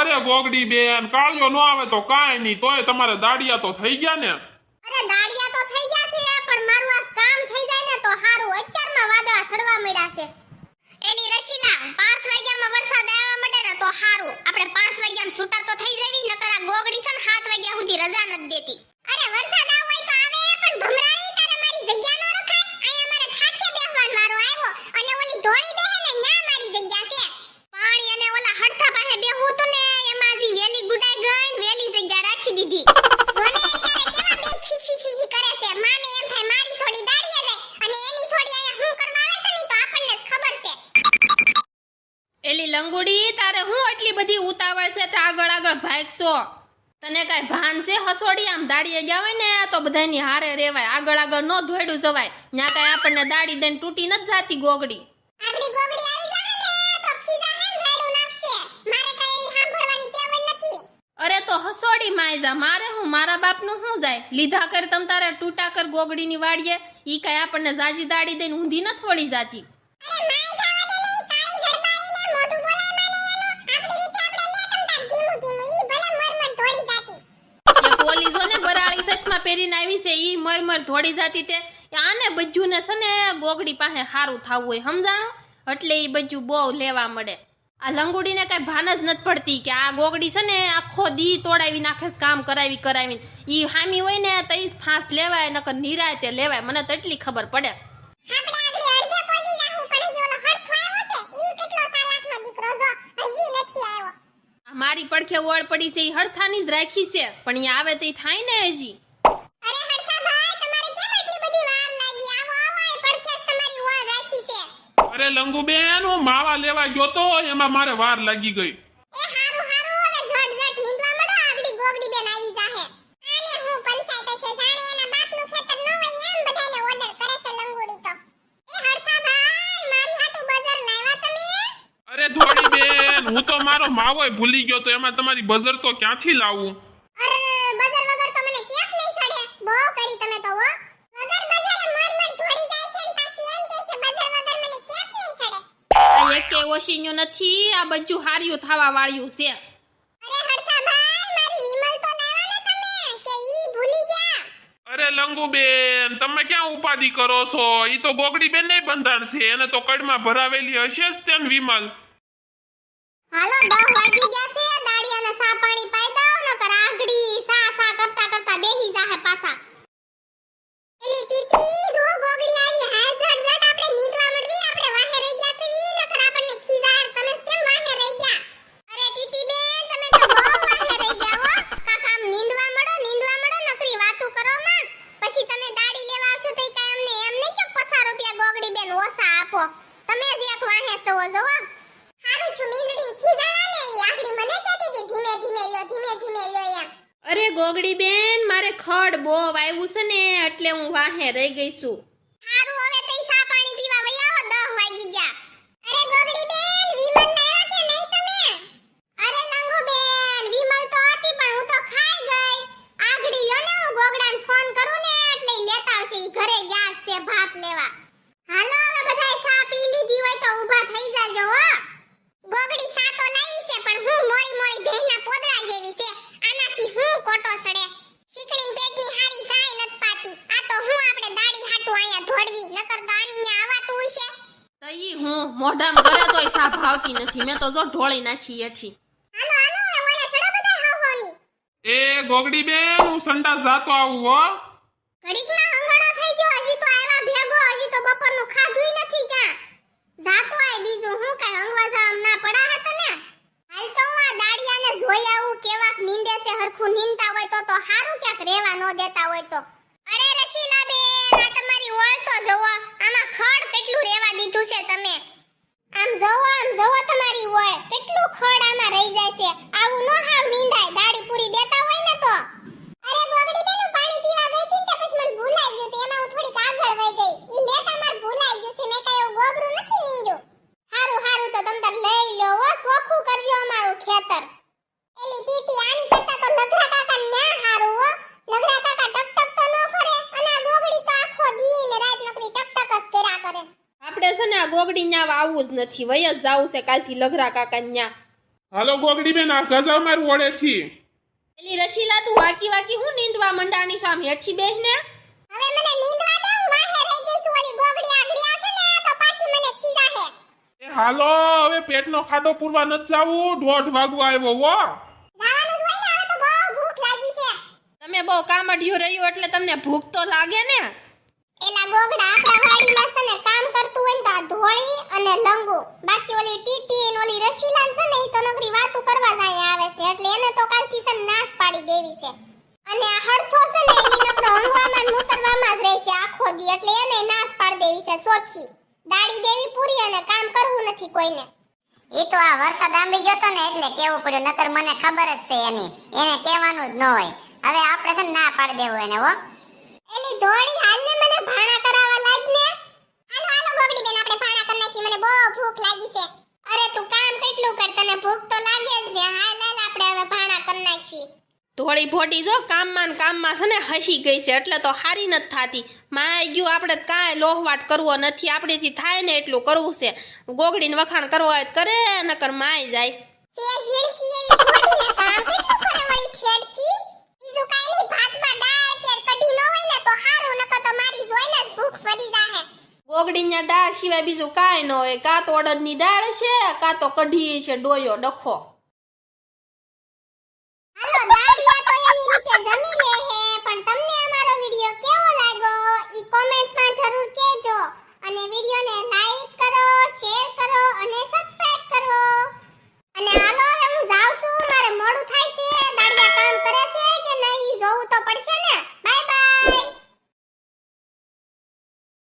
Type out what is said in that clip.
અરે ગોગડી બેન, કાળિયો નો આવે તો કાંઈ નહીં, તોય તમારે દાડિયા તો થઈ ગયા ને? અરે દાડિયા તો થઈ ગયા છે, પણ મારું આ કામ થઈ જાય ને તો હારું. અત્યારમાં વાદળા સડવા મળ્યા છે. એલી રશીલા, 5 વાગ્યામાં વરસાદ આવવા માંડે ને તો હારું. આપણે 5 વાગ્યામાં છૂટા તો થઈ જવી, નકર આ ગોગડી છે ને 7 વાગ્યા સુધી રજા નથી દેતી. અરે વરસાદ આવો હોય તો આવે, પણ ભમરાઈ તારે મારી જગ્યા નો રખાય. અહીંયા મારે ઠાઠિયા બેહવાનો વારો આવ્યો, અને ઓલી ધોળી બેહે ને ન્યા મારી જગ્યા છે. પાણી અને ઓલા હડથા પાસે બેહવું તું ને, એમાં જી વેલી ગુડાઈ ગઈ, વેલી જગ્યા રાખી દીધી. જોને તારે કેવા બે ખીખી ખીખી કરે છે. માને એમ થાય મારી છોડી દાડીએ જાય, અને એની છોડી અહીંયા હું કરવા આવે છે ને તો આપણને જ ખબર છે. એલી લંગુડી, તારે હું એટલી બધી ઉતાવળ છે તો આગળ આગળ ભાગશો? તને કાંઈ ભાન છે હસોડી? આમ દાડીએ ગયા હોય ને તો બધાની હારે રેવાય, આગળ આગળ નો ધોયડું જવાય. ન્યા કાંઈ આપણને દાડી દઈને તૂટી નથી જાતી ગોગડી. આપણી ગોગડી આવી જાહે ને તો ખીજા હેન રાડું નાખશે. મારે કાંઈ એની સાંભળવાની ટેવ જ નથી. અરે તો હસોડી માયજા, મારે હું મારા બાપનું શું જાય? લીધા કર તમ તારે તૂટા કર ગોગડીની વાડીએ, ઈ કાંઈ આપણને જાજી દાડી દઈને ઊંધી નથી વળી જાતી. અરે માય ખાવા દે નહીં, કાઈ ઝડપાઈને મોઢું બોલાય માને એનું. આપણી રીતે આપણે લે તમતા ધીમું ધીમું, ઈ ભલે મરમર ધોડી જાતી. એક ઓલી જો ને બરાળી ચશ્મા પહેરીને આવી છે, ઈ મરમર ધોડી જાતી તે. આને બજ્જુને છે ને ગોગડી પાસે હારું થાવું હોય, સમજાણું? એટલે ઈ બજ્જુ બહુ લેવા મળે. આ લંગુડીને કઈ ભાન જ નથી પડતી કે આ ગોગડી છે ને આખો દી તોડાવી નાખે છે, કામ કરાવી કરાવીને. ઈ હામી હોય ને તઈ ફાંસ લેવાય, નકર નિરાયતે લેવાય. મને તો એટલી ખબર પડે. આપણે આગળ અડધે પહોંચી જાહું, પણ હજી ઓલો હરખો આવ્યો છે, ઈ કેટલો સાલાકનો દીકરો જો, હજી નથી આવ્યો. આ મારી પડખે ઓળ પડી છે, ઈ હડથાની જ રાખી છે, પણ ઈ આવે તો ઈ થાય ને હજી. અરે હરખા ભાઈ, તમારે કેમ એટલી બધી વાર લાગી? આવો આવો, એ પડખે જ તમારી ઓળ રાખી છે. અરે લંગુ બેન, હું માવા લેવા ગયો તો, એમાં મારે વાર લાગી ગઈ. એ હારું હારું, હવે ઝટ નીંદવા મળો, આગળી ગોગડી બેન આવી જાહે. આને હું પંચાયત છે, જાણે એના બાપનું ખેતર ન હોય એમ બધાને ઓર્ડર કરે છે લંગુડી તો. એ હરખા ભાઈ, મારી હાટુ બજાર લાવ્યા તમે? અરે ધોળી બેન, હું તો મારો માવોય ભૂલી ગયો તો, એમાં તમારી બજર તો ક્યાંથી લાવું? અરે બજાર વગર તો મને કેમ નહીં સડે? બહુ કરી તમે તો હો. વગર બજારે મરમર થોડી જાય છે ને પાછી એમ કહે છે બજાર વગર મને કેમ નહીં સડે? આ એકે ઓશીન્યું નથી, આ બધું હાર્યું થવા વાળ્યું છે. અરે હરખા ભાઈ, મારી વિમલ તો લાવ્યા ને તમે, કે ઈ ભૂલી ગયા? અરે લંગુ બેન, તમે ક્યાં ઉપાધિ કરો છો? ઈ તો ગોગડી બેન નહીં બંધાણ છે, એને તો કડમાં ભરાવેલી હશે જ તેન વિમલ. હાલો 10 વાગી ગયા છે, દાડિયાને સા પાણી પાઈ દો, નકર આગડી સા સા કરતા કરતા બેહી જાહે પાછા. એલી ટીટી, જો ગોગડી આવી, હાલ ઝટ ઝટ આપણે નીંદવા મળવી, આપણે વાહે રહી ગયા છે, નકર આપણને ખીજાર. તમે કેમ વાહે રહી ગયા? અરે ટીટી બેન, તમે તો બહુ વાહે રહી ગયા હો. કાકા આમ નીંદવા મળો, નકરી વાતું કરો માં. પછી તમે દાડી લેવા આવશો તો કાઈ અમને એમ નહીં કે 50 રૂપિયા ગોગડી બેન ઓછા આપો. તમે જ એક વાહે સવો જો. હારું છું મીંદડીન ખીજાણા ને, ઈ આગળી મને કહેતી હતી ધીમે ધીમે લ્યો એમ. અરે ગોગડી બેન, મારે ખડ બહુ આવ્યું છે ને, એટલે હું વાહે રહી ગઈ છું. હારું, હવે તઈ સા પાણી પીવા વઈ આવો, 10 વાગી ગયા. અરે ગોગડી બેન, વિમલ લાવ્યા કે નહીં તમે? અરે લંગુ બેન, વિમલ તો હતી પણ હું તો ખાઈ ગઈ. આગળી લ્યો ને, હું ગોગડાને ફોન કરું ને એટલે ઈ લેતા આવશે. ઈ ઘરે ગયા છે ભાત લેવા. હાલો, હવે બધાય સા પી લીધી હોય તો ઊભા થઈ જાજો હો. ગોગડી સા તો લાવી છે, પણ હું મોળી મોળી ભેંના પોદળા જેવી છે. આનાથી હું કોટો સડે. શીકણીન પેટની હારી સાય નત પાતી. આ તો હું આપણે દાડી હાટુ અહીંયા ધોડવી, નકર ગાની ન્યા આવાતું હશે. તઈ હું મોઢામાં કરે તોય સા ભાવતી નથી, મેં તો જો ઢોળી નાખી એઠી. હાલો હાલો, એ ઓલા સડો બધા હાવવાની. એ ગોગડી બેન, હું સંડાસ જાતો આવું હો. ઘડીકમાં હંગાડો થઈ ગયો, હજી તો આવ્યા ભેગો, હજી તો બપોરનું ખાધુંય નથી ક્યાં. જાતો આય, બીજું હું કાઈ હંગવા જામ ના પડા હે તને. હાલ તો હું આ દાડિયાને જોઈ આવું, કેવાક નીંદે છે, હરખું નીંદતા હોય તો હારું, ક્યાંક રેવા નો દેતા હોય તો. અરે રશીલા બેન, આ તમારી ઓળ તો જોવો, આમાં ખડ કેટલું રેવા દીધું છે તમે. આમ જોવો તમારી ઓળ, કેટલું ખડ આમાં રહી જાય છે. આવું નો હાવ નીંદાય, દાડી પૂરી દેતા હોય ને તો. અરે ગોગડી બેન, હું પાણી પીવા ગઈ હતી ને પછી મને ભૂલાઈ ગયું, તો એમાં હું થોડીક આગળ વઈ ગઈ. ઈ લેતા માર ભૂલાઈ ગયું છે, મેં કાઈ એવું ગોબરું નથી નીંદ્યું. હારું હારું, તો તમ તાર લઈ લ્યો હો, સોખું કરજો અમારું ખેતર. એલી ટીટી, આની કરતા તો લગરા કાકા ના હારું હો. લગરા કાકા ટક ટક તો નો કરે, અને આ ગોગડી તો આખો દી ને રાત નકરી ટક ટક જ કર્યા કરે. આપણે છે ને આ ગોગડી ન્યા આવવું જ નથી, વય જ જાવું છે કાલથી લઘરા કાકા ન્યા. હાલો ગોગડી બેન આ ગજા મારું ઓળેથી. પેલી રસીલા તું વાકી વાકી હું નીંદવા મંડાણી સામ હેઠી બેસ ને. હવે મને નીંદવા દે, હું વાહે રહી ગઈ છું. ઓલી ગોગડી આગળી આવશે ને તો પાછી મને ખીજાશે. એ હાલો હવે પેટનો ખાડો પૂરવા નથી જાવું, 1:30 વાગવા આવ્યો હો. જવાનું જ હોય ને, હવે તો બહુ ભૂખ લાગી છે. તમે બહુ કામઢિયું રહ્યું એટલે તમને ભૂખ તો લાગે ને. એલા ગોગડા આપણા વાડીમાં છે ને કામ કરતું હોય ને તો આ ધોળી અને લંગુ, બાકી ઓલી ટીટી ને ઓલી રસીલાન છે ને ઈ તો નકરી વાતું કરવા જ અહીંયા આવે છે, એટલે એને તો કાલથી છે ને નાશ પાડી દેવી છે. અને આ હડથો છે ને ઈ નકરો હંગવામાં ને મૂતરવામાં જ રહેશે આખો દી, એટલે એને નાશ પાડી દેવી છે સોચી. દાડી દેવી પૂરી અને કામ કરવું નથી કોઈને. એ તો આ વરસાદ આંબી ગયો તો ને એટલે કેવું પડ્યું, નકર મને ખબર જ છે એની, એને કહેવાનું જ ન હોય. હવે આપણે છે ને ના પાડી દેવું એને હો. એલી ધોળી હાલને મને ભાણા કરાવવા લાગ ને. હાલો હાલો ગોગડી બેન આપણે ભાણા કરી નાખી, મને બહુ ભૂખ લાગી છે. અરે તું કામ કેટલું કર, તને ભૂખ તો લાગે જ ને. હાલ હાલ આપણે હવે ભાણા કરી નાખી. ધોળી ભોટી જો કામમાં ને કામમાં છે ને હસી ગઈ છે એટલે તો હારી નથી થાતી. માય ગયું આપણે કાંઈ લોહવાટ કરવો નથી, આપણેથી થાય ને એટલું કરવું છે. ગોગડીને વખાણ કરવા હોય તો કરે, નકર માય જાય. તે ઝીણકી એવી ઘોડીને કામ કેટલું કરે વળી છેડકી. બીજું કાઈ નહીં, ભાતમાં દાળ કે કઢી ન હોય ને તો હારું, નકર તો મારી જોઈને જ ભૂખ પડી જાહે. ગોગડીના દાળ સિવાય બીજું કાંઈ ન હોય. કાં તો અડદની દાળ છે, કાં તો કઢી છે ડોયો ડખો.